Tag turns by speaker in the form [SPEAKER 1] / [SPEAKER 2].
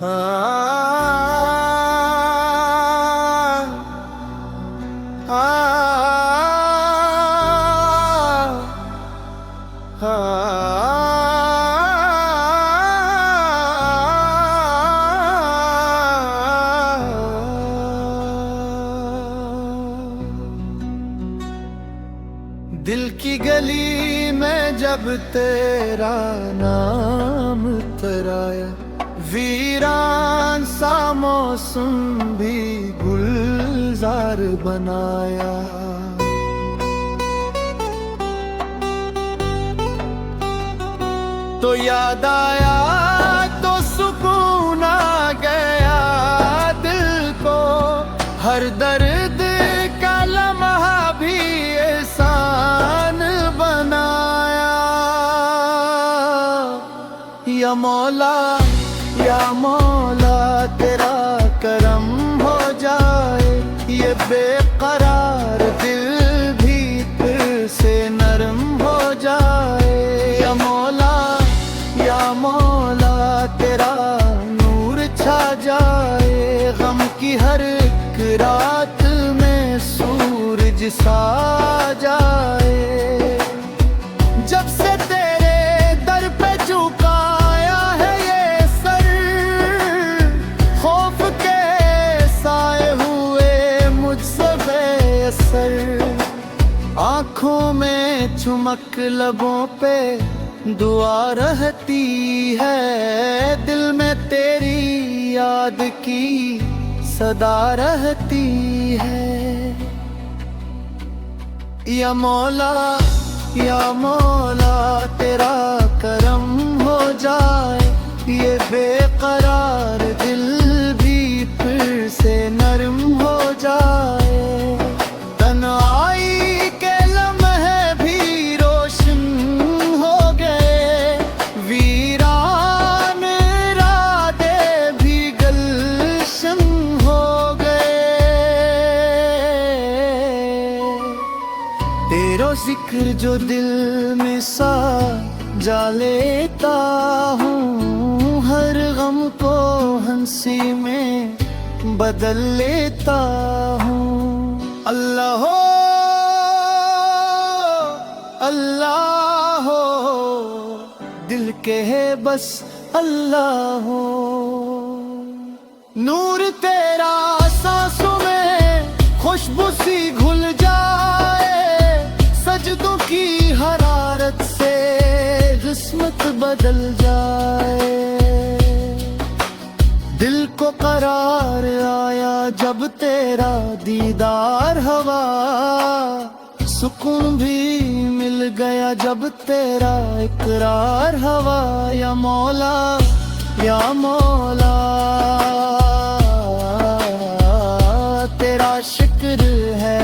[SPEAKER 1] दिल की गली में जब तेरा नाम तराया, वीरान सा मौसम भी गुलजार बनाया। तो याद आया तो सुकून आ गया दिल को, हर दर्द का लम्हा भी एहसान बनाया। या मौला तेरा करम हो जाए, ये बेकरार दिल भी फिर से नरम हो जाए। या मौला तेरा नूर छा जाए, गम की हर एक रात में सूरज सा जाए। जब से तेरे दर पे झुकाया है ये सर, खौफ के साए हुए मुझसे बेअसर। आँखों में चमक, लबों पे दुआ रहती है, दिल में तेरी याद की सदा रहती है। या मौला तेरा करम हो जाए, ये बेकरार दिल भी फिर से नरम हो जाए। तन्हाई के लम्हे भी रोशन हो गए, वीरान राते भी गुलशन हो गए। तेरा जिक्र जो दिल में सा जा लेता हूँ, हर गम को हंसी में बदल लेता हूँ। अल्लाह हो, अल्लाह हो, दिल के है बस अल्लाह हो। नूर तेरा सांसों में खुशबू सी घुल जाए, सजदों की हरारत से किस्मत बदल जाए। दिल को करार आया जब तेरा दीदार हवा, सुकून भी मिल गया जब तेरा इकरार हवा। या मौला तेरा शुक्र है।